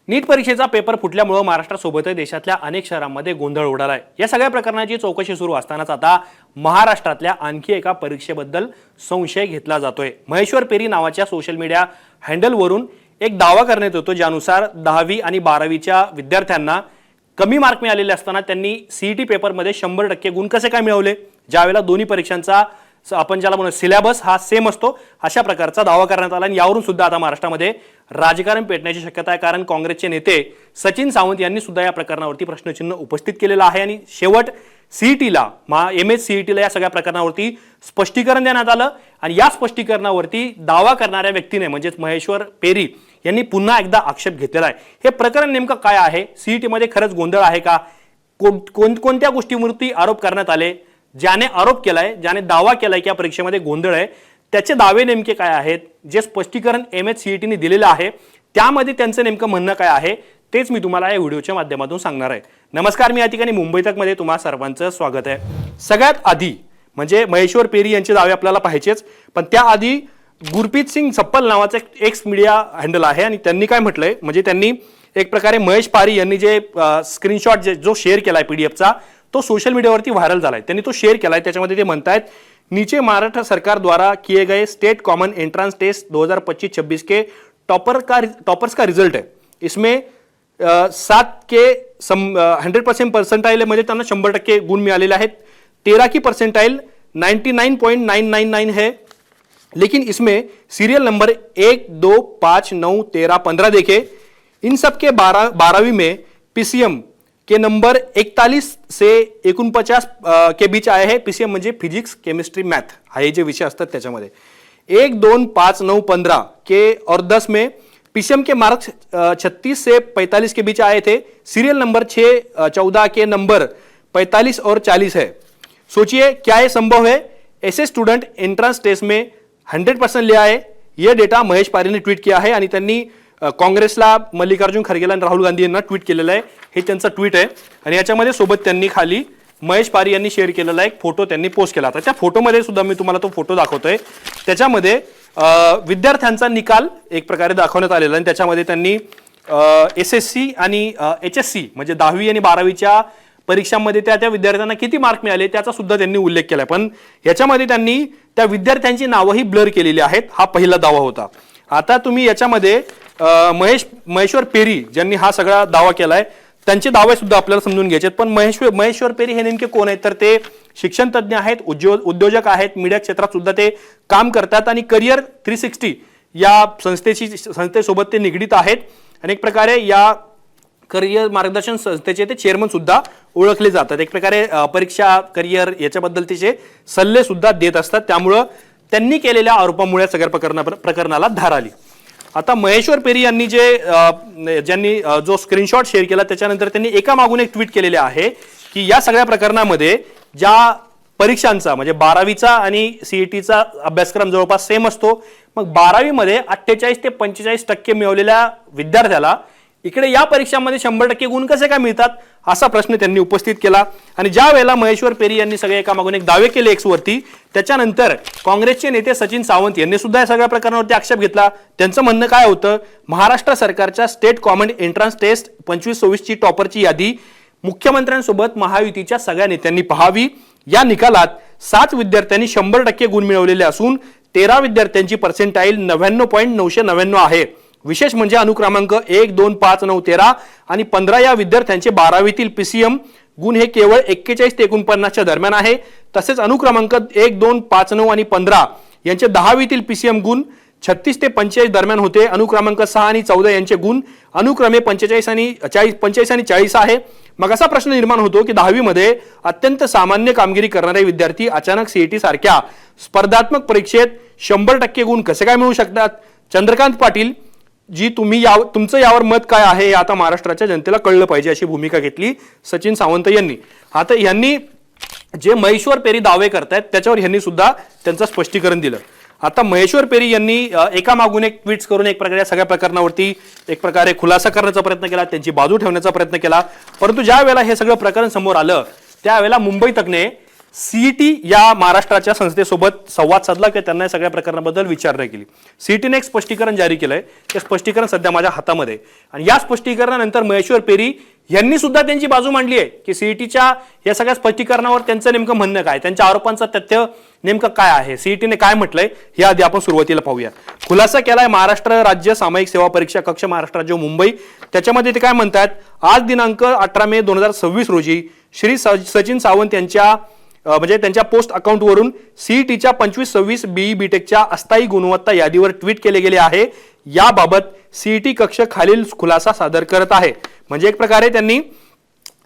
नीट परीक्षेचा पेपर फुटल्यामुळे महाराष्ट्रासोबतच देशातल्या अनेक शहरांमध्ये गोंधळ उडालाय। या सगळ्या प्रकरणाची चौकशी सुरू असतानाच आता महाराष्ट्रातल्या आणखी एका परीक्षेबद्दल संशय घेतला जातोय। महेश्वर पेरी नावाच्या सोशल मीडिया हँडलवरून एक दावा करण्यात येतो ज्यानुसार 10वी आणि 12वीच्या विद्यार्थ्यांना कमी मार्क मिळालेले असताना त्यांनी सीईटी पेपरमध्ये 100% गुण कसे काय मिळवले, ज्यावेळेला दोन्ही परीक्षांचा आपण ज्याला म्हणतो सिलेबस हा सेम असतो, अशा प्रकारचा दावा करण्यात आला। आणि यावरून सुद्धा आता महाराष्ट्रामध्ये राजकारण पेटण्याची शक्यता आहे, कारण काँग्रेसचे नेते सचिन सावंत यांनी सुद्धा या प्रकरणावरती प्रश्नचिन्ह उपस्थित केलेलं आहे। आणि शेवट सीईटीला MSCETला या सगळ्या प्रकरणावरती स्पष्टीकरण देण्यात आलं आणि या स्पष्टीकरणावरती दावा करणाऱ्या व्यक्तीने म्हणजेच महेश्वर पेरी यांनी पुन्हा एकदा आक्षेप घेतलेला आहे। हे प्रकरण नेमकं काय आहे, सीईटीमध्ये खरंच गोंधळ आहे का, कोणत्या गोष्टीवरती आरोप करण्यात आले, ज्याने आरोप केलाय, ज्याने दावा केलाय की या परीक्षेमध्ये गोंधळ आहे, त्याचे दावे नेमके काय आहेत, जे स्पष्टीकरण MSCETने दिलेलं आहे त्यामध्ये त्यांचं नेमकं म्हणणं काय आहे, तेच मी तुम्हाला या व्हिडिओच्या माध्यमातून सांगणार आहे। नमस्कार, मी या ठिकाणी मुंबई तक मध्ये तुम्हा सर्वांचं स्वागत आहे। सगळ्यात आधी म्हणजे महेश्वर पेरी यांचे दावे आपल्याला पाहायचेच, पण त्याआधी गुरप्रीत सिंग सप्पल नावाचा एक एक्स मीडिया हँडल आहे आणि त्यांनी काय म्हटलंय, म्हणजे त्यांनी एक प्रकारे महेश पारी यांनी जे स्क्रीनशॉट जो शेअर केलाय पीडीएफचा, तो सोशल मीडियावरती व्हायरल झालाय। त्यांनी तो शेअर केलाय, त्याच्यामध्ये ते म्हणतायत नीचे महाराष्ट्र सरकार द्वारा किए गए स्टेट कॉमन एंट्रेंस टेस्ट 2025-26 के टॉपर्स का रिजल्ट है। इसमें 7 के 100% परसेंटाइल म्हणजे त्यांना 100% गुण मिळालेले आहेत। 13 की परसेंटाइल 99.999 है, लेकिन इसमें सीरियल नंबर 1, 2, 5, 9, 13, 15 देखे। इन सब के 12वीं में PCM के नंबर 41 से 49 के बीच आए हैं। PCM म्हणजे फिजिक्स, केमिस्ट्री, मैथ हे जे विषय असतात त्याच्यामध्ये 1, 2, 5, 9, 15 के और 10 में PCM के मार्क्स 36 से 45 के बीच आए थे। सीरियल नंबर 6, 14 के नंबर 45 और 40 है। सोचिए क्या ये संभव है, ऐसे स्टूडेंट एंट्रेंस टेस्ट में 100% ले आए। यह डेटा महेश पारी ने ट्वीट किया है आणि त्यांनी काँग्रेसला, मल्लिकार्जुन खरगेला आणि राहुल गांधी यांना ट्वीट केलेलं आहे। हे त्यांचं ट्वीट आहे आणि याच्यामध्ये सोबत त्यांनी खाली महेश पारी यांनी शेअर केलेला एक फोटो त्यांनी पोस्ट केला होता। त्या फोटोमध्ये सुद्धा मी तुम्हाला तो फोटो दाखवतोय। त्याच्यामध्ये विद्यार्थ्यांचा निकाल एक प्रकारे दाखवण्यात आलेला आणि त्याच्यामध्ये त्यांनी SSC आणि HSC म्हणजे 10वी आणि 12वीच्या परीक्षांमध्ये त्या विद्यार्थ्यांना किती मार्क मिळाले त्याचा सुद्धा त्यांनी उल्लेख केलाय, पण याच्यामध्ये त्यांनी त्या विद्यार्थ्यांची नावही ब्लर केलेली आहेत। हा पहिला दावा होता। आता तुम्ही याच्यामध्ये महेश्वर पेरी ज्यांनी हा सगळा दावा केलाय त्यांचे दावे सुद्धा आपल्याला समजून घ्यायचे, पण महेश्वर पेरी हे नेमके कोण आहेत, तर ते शिक्षण तज्ञ आहेत, उद्योजक आहेत, मीडिया क्षेत्रात सुद्धा ते काम करतात आणि करिअर 360 या संस्थेसोबत ते निगडीत आहेत आणि एक प्रकारे या करिअर मार्गदर्शन संस्थेचे ते चेअरमन सुद्धा ओळखले जातात। एक प्रकारे परीक्षा, करिअर याच्याबद्दल त्याचे सल्ले सुद्धा देत असतात, त्यामुळं त्यांनी केलेल्या आरोपामुळे सगळ्या प्रकरणाला धार आली। आता महेश्वर पेरी यांनी ज्यांनी जो स्क्रीनशॉट शेअर केला त्याच्यानंतर त्यांनी एका मागून एक ट्विट केलेले आहे की या सगळ्या प्रकरणामध्ये ज्या परीक्षांचा म्हणजे 12वीचा आणि सीईटीचा अभ्यासक्रम जवळपास सेम असतो, मग 12वी मध्ये 48 ते 45% मिळवलेल्या विद्यार्थ्याला इकडे या परीक्षांमध्ये 100% गुण कसे काय मिळतात, असा प्रश्न त्यांनी उपस्थित केला। आणि ज्या वेळेला महेश्वर पेरी यांनी सगळे एकामागून एक दावे केले X वरती, त्याच्यानंतर काँग्रेसचे नेते सचिन सावंत यांनी सुद्धा या सगळ्या प्रकरणावरती आक्षेप घेतला। त्यांचं म्हणणं काय होतं, महाराष्ट्र सरकारच्या स्टेट कॉमन एंट्रन्स टेस्ट 25-26 ची टॉपरची यादी मुख्यमंत्र्यांसोबत महायुतीच्या सगळ्या नेत्यांनी पाहावी। या निकालात 7 विद्यार्थ्यांनी 100% गुण मिळवलेले असून 13 विद्यार्थ्यांची पर्सेंटाइल 99.999 आहे। विशेष म्हणजे अनुक्रमांक 1, 2, 5, 9, 13 आणि 15 या विद्यार्थ्यांचे 12वीतील PCM गुण हे केवळ 41 ते 49च्या दरम्यान आहे। तसेच अनुक्रमांक 1, 2, 5, 9 आणि 15 यांचे 10वीतील PCM गुण 36 ते 45 दरम्यान होते। अनुक्रमांक 6 आणि 14 यांचे गुण अनुक्रमे 45 आणि 40 आहे। मग असा प्रश्न निर्माण होतो की 10वीमध्ये अत्यंत सामान्य कामगिरी करणारे विद्यार्थी अचानक सीईटी सारख्या स्पर्धात्मक परीक्षेत 100% गुण कसे काय मिळवू शकतात। चंद्रकांत पाटील जी तुमचं यावर मत काय आहे हे आता महाराष्ट्राच्या जनतेला कळलं पाहिजे, अशी भूमिका घेतली सचिन सावंत यांनी। आता यांनी जे महेश्वर पेरी दावे करतायत त्याच्यावर यांनी सुद्धा त्यांचं स्पष्टीकरण दिलं। आता महेश्वर पेरी यांनी एका मागून एक ट्विट्स करून एक प्रकारे सगळ्या प्रकरणावरती एक प्रकारे खुलासा करण्याचा प्रयत्न केला, त्यांची बाजू ठेवण्याचा प्रयत्न केला, परंतु ज्या वेळेला हे सगळं प्रकरण समोर आलं त्यावेळेला मुंबई तकने सीईटी या महाराष्ट्राच्या संस्थेसोबत संवाद साधला किंवा त्यांना या सगळ्या प्रकरणाबद्दल विचारणा केली. सीईटीने एक स्पष्टीकरण जारी केलंय. ते स्पष्टीकरण सध्या माझ्या हातामध्ये आणि या स्पष्टीकरणानंतर महेश्वर पेरी यांनी सुद्धा त्यांची बाजू मांडली आहे की सीईटीच्या या सगळ्या स्पष्टीकरणावर त्यांचं नेमकं म्हणणं काय, त्यांच्या आरोपांचं तथ्य नेमकं काय आहे, सीईटीने काय म्हटलंय हे आधी आपण सुरुवातीला पाहूया. खुलासा केलाय महाराष्ट्र राज्य सामायिक सेवा परीक्षा कक्ष महाराष्ट्र राज्य मुंबई. त्याच्यामध्ये ते काय म्हणतात, आज दिनांक 18 मे 2026 रोजी श्री सचिन सावंत यांच्या म्हणजे त्यांच्या पोस्ट अकाउंटवरून सीईटीच्या 25-26 बीई बीटेकच्या अस्थायी गुणवत्ता यादीवर ट्विट केले गेले आहे. याबाबत सीईटी कक्ष खालील खुलासा सादर करत आहे. म्हणजे एक प्रकारे त्यांनी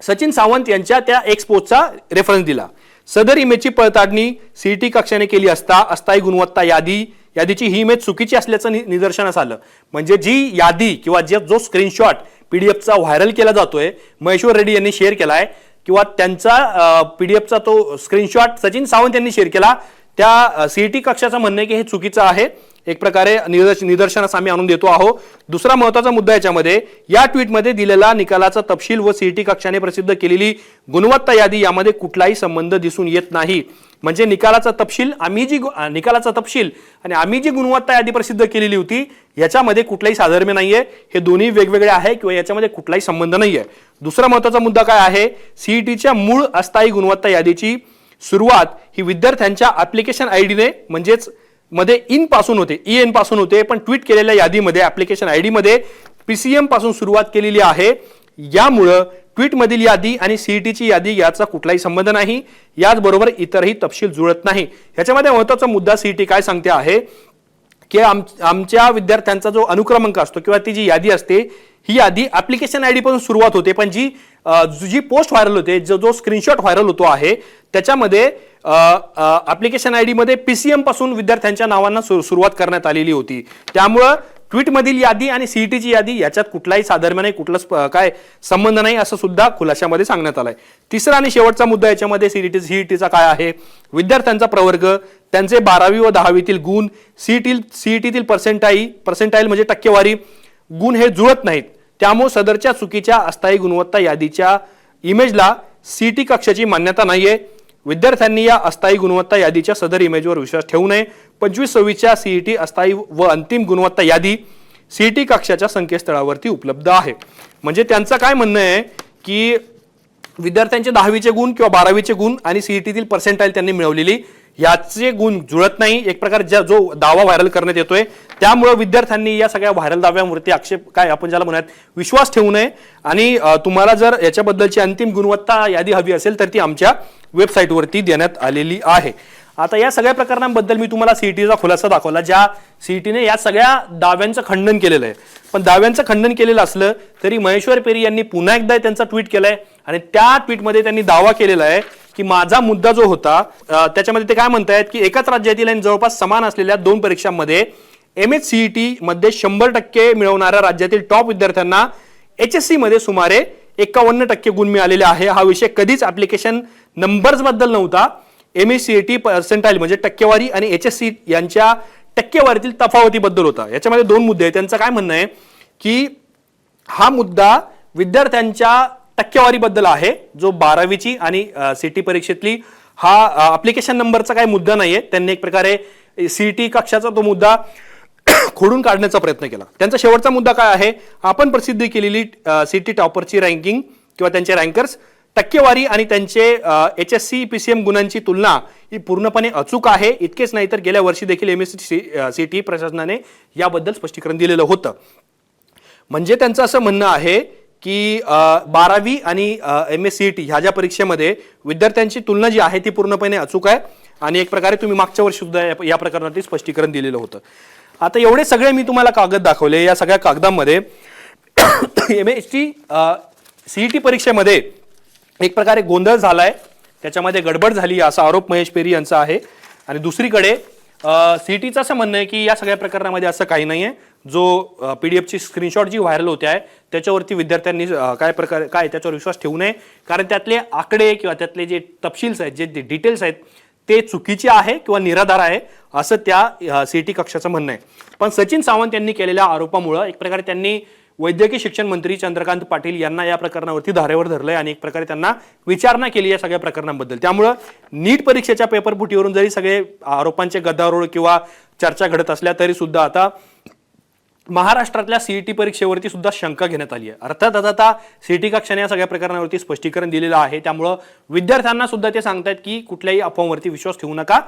सचिन सावंत यांच्या त्या एक्स पोस्टचा रेफरन्स दिला. सदर इमेजची पडताळणी सीईटी कक्षाने केली असता अस्थायी गुणवत्ता यादीची ही इमेज चुकीची असल्याचं निदर्शनास आलं. म्हणजे जी यादी किंवा जो स्क्रीनशॉट पीडीएफचा व्हायरल केला जातोय, महेश्वर रेड्डी यांनी शेअर केलाय किंवा त्यांचा पीडीएफचा तो स्क्रीनशॉट सचिन सावंत यांनी शेअर केला, त्या सीईटी कक्षाचं म्हणणं आहे की हे चुकीचं आहे. एक प्रकारे निदर्शनास आम्ही आणून देतो आहोत. दुसरा महत्त्वाचा मुद्दा याच्यामध्ये, या ट्विटमध्ये दिलेला निकालाचा तपशील व सीईटी कक्षाने प्रसिद्ध केलेली गुणवत्ता यादी यामध्ये कुठलाही संबंध दिसून येत नाही. म्हणजे निकालाचा तपशील आणि आम्ही जी गुणवत्ता यादी प्रसिद्ध केलेली होती याच्यामध्ये कुठलाही साधर्म्य नाहीये. हे दोन्ही वेगवेगळे आहे किंवा याच्यामध्ये कुठलाही संबंध नाहीये. दुसरा महत्त्वाचा मुद्दा काय आहे, सीईटीच्या मूळ अस्थायी गुणवत्ता यादीची सुरुवात ही विद्यार्थ्यांच्या ऍप्लिकेशन आयडीने म्हणजेच मध्ये इन पासून होते, पण ट्विट केलेल्या यादीमध्ये ऍप्लिकेशन आयडी मध्ये पीसीएम पासून सुरुवात केलेली आहे. यामुळं ट्विटमधील यादी आणि सीईटीची यादी याचा कुठलाही संबंध नाही. याचबरोबर इतरही तपशील जुळत नाही. याच्यामध्ये महत्त्वाचा मुद्दा सीईटी काय सांगते आहे की आमच्या विद्यार्थ्यांचा जो अनुक्रमांक असतो किंवा ती जी यादी असते ही यादी ऍप्लिकेशन आयडी पासून सुरुवात होते, पण जी पोस्ट व्हायरल होते, जो स्क्रीनशॉट व्हायरल होतो आहे त्याच्यामध्ये ऍप्लिकेशन आयडी मध्ये पीसीएम पासून विद्यार्थ्यांच्या नावांना सुरुवात करण्यात आलेली होती. त्यामुळं ट्विटमधील यादी आणि सीईटीची यादी याच्यात कुठलाही साधर्म्य नाही, कुठलाच काय संबंध नाही असं सुद्धा खुलाशामध्ये सांगण्यात आलंय. तिसरा आणि शेवटचा मुद्दा याच्यामध्ये सीईटीचा काय आहे, विद्यार्थ्यांचा प्रवर्ग, त्यांचे 12वी व 10वीतील गुण, सीईटीतील पर्सेंटाईल म्हणजे टक्केवारी गुण हे जुळत नाहीत. त्यामुळे सदरच्या चुकीच्या अस्थायी गुणवत्ता यादीच्या इमेजला सीईटी कक्षाची मान्यता नाहीये. विद्यार्थ्यांनी या अस्थायी गुणवत्ता यादीच्या सदर इमेजवर विश्वास ठेवू नये. 25-26च्या सीईटी अस्थायी व अंतिम गुणवत्ता यादी सीईटी कक्षाच्या संकेतस्थळावरती उपलब्ध आहे. म्हणजे त्यांचं काय म्हणणं आहे की विद्यार्थ्यांचे 10वीचे गुण किंवा 12वीचे गुण आणि सीईटीतील पर्सेंटाईल त्यांनी मिळवलेली याचे गुण जुळत नाही. एक प्रकार जो दावा व्हायरल करण्यात येतोय त्यामुळे विद्यार्थ्यांनी या सगळ्या व्हायरल दाव्यावरती आक्षेप काय आपण ज्याला म्हणूयात विश्वास ठेवू नये. आणि तुम्हाला जर याच्याबद्दलची अंतिम गुणवत्ता यादी हवी असेल तर ती आमच्या वेबसाईटवरती देण्यात आलेली आहे. आता या सगळ्या प्रकरणांबद्दल मी तुम्हाला सीईटीचा खुलासा दाखवला, ज्या सीईटीने या सगळ्या दाव्यांचं खंडन केलेलं आहे. पण दाव्यांचं खंडन केलेलं असलं तरी महेश्वर पेरी यांनी पुन्हा एकदा त्यांचा ट्विट केलाय आणि त्या ट्विटमध्ये त्यांनी दावा केलेला आहे की माझा मुद्दा जो होता त्याच्यामध्ये ते काय म्हणतायत की एकाच राज्यातील आणि जवळपास समान असलेल्या 2 परीक्षांमध्ये MHCET मध्ये 100% मिळवणाऱ्या राज्यातील टॉप विद्यार्थ्यांना HSC मध्ये सुमारे 51% गुण मिळालेले आहे. हा विषय कधीच ऍप्लिकेशन नंबर्स बद्दल नव्हता. MHCET पर्सेंटाईल म्हणजे टक्केवारी आणि HSC यांच्या टक्केवारीतील तफावतीबद्दल होता. याच्यामध्ये 2 मुद्दे आहेत. त्यांचं काय म्हणणं आहे की हा मुद्दा विद्यार्थ्यांच्या टक्केवारीबद्दल आहे, जो 12वीची आणि सीटी परीक्षेतली हा ऍप्लिकेशन नंबरचा काही मुद्दा नाहीये. त्यांनी एक प्रकारे सीईटी कक्षाचा तो मुद्दा खोडून काढण्याचा प्रयत्न केला. त्यांचा शेवटचा मुद्दा काय आहे, आपण प्रसिद्ध केलेली सीटी टॉपरची रँकिंग किंवा त्यांचे रँकर्स टक्केवारी आणि त्यांचे HSC PCM गुणांची तुलना ही पूर्णपणे अचूक आहे. इतकेच नाही तर गेल्या वर्षी देखील MHCET प्रशासनाने याबद्दल स्पष्टीकरण दिलेलं होतं. म्हणजे त्यांचं असं म्हणणं आहे की 12वी आणि MHCET ह्या ज्या परीक्षेमध्ये विद्यार्थ्यांची तुलना जी आहे ती पूर्णपणे अचूक आहे आणि एक प्रकारे तुम्ही मागच्या वर्षी सुद्धा या प्रकरणातील स्पष्टीकरण दिलेलं होतं. आता एवढे सगळे मी तुम्हाला कागद दाखवले. या सगळ्या कागदांमध्ये CET परीक्षेमध्ये एक प्रकारे गोंधळ झालाय, त्याच्यामध्ये गडबड झाली असा आरोप महेश पेरी यांचा आहे. आणि दुसरीकडे सीईटीचं असं म्हणणं आहे की या सगळ्या प्रकरणामध्ये असं काही नाहीये. जो पीडीएफची स्क्रीनशॉट जी व्हायरल होते आहे त्याच्यावरती विद्यार्थ्यांनी काय त्याच्यावर विश्वास ठेवू नये, कारण त्यातले आकडे किंवा त्यातले जे तपशील्स आहेत, जे डिटेल्स आहेत ते चुकीचे आहे किंवा निराधार आहे असं त्या सीईटी कक्षाचं म्हणणं आहे. पण सचिन सावंत यांनी केलेल्या आरोपामुळे एक प्रकारे त्यांनी वैद्यकीय शिक्षण मंत्री चंद्रकांत पाटील यांना या प्रकरणावरती धारेवर धरलंय आणि एक प्रकारे त्यांना विचारणा केली या सगळ्या प्रकरणांबद्दल। त्यामुळं नीट परीक्षेच्या पेपरफुटीवरून जरी सगळे आरोपांचे गदारोळ किंवा चर्चा घडत असल्या तरी सुद्धा आता महाराष्ट्रातल्या सीईटी परीक्षेवरती सुद्धा शंका घेण्यात आली आहे। अर्थात आता सीईटी कक्षाने या सगळ्या प्रकरणावरती स्पष्टीकरण दिलेलं आहे, त्यामुळं विद्यार्थ्यांना सुद्धा ते सांगतायत की कुठल्याही अफवांवरती विश्वास ठेवू नका।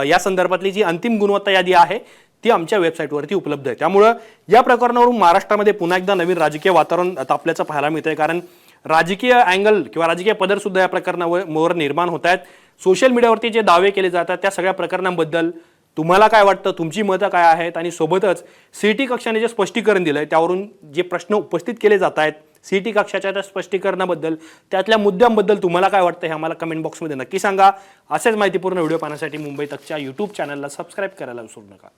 या संदर्भातली जी अंतिम गुणवत्ता यादी आहे ती आमच्या वेबसाईटवरती उपलब्ध आहे। त्यामुळं या प्रकरणावरून महाराष्ट्रामध्ये पुन्हा एकदा नवीन राजकीय वातावरण तापल्याचं पाहायला मिळतंय, कारण राजकीय अँगल किंवा राजकीय पदर सुद्धा या प्रकरणावर निर्माण होत आहेत। सोशल मीडियावरती जे दावे केले जातात त्या सगळ्या प्रकरणांबद्दल तुम्हाला काय वाटतं, तुमची मतं काय आहेत, आणि सोबतच सीईटी कक्षाने जे स्पष्टीकरण दिलंय त्यावरून जे प्रश्न उपस्थित केले जात आहेत सीईटी कक्षाच्या त्या स्पष्टीकरणाबद्दल, त्यातल्या मुद्द्यांबद्दल तुम्हाला काय वाटतं हे आम्हाला कमेंट बॉक्समध्ये नक्की सांगा। असेच माहितीपूर्ण व्हिडिओ पाहण्यासाठी मुंबई तकच्या YouTube चॅनलला सबस्क्राईब करायला विसरू नका।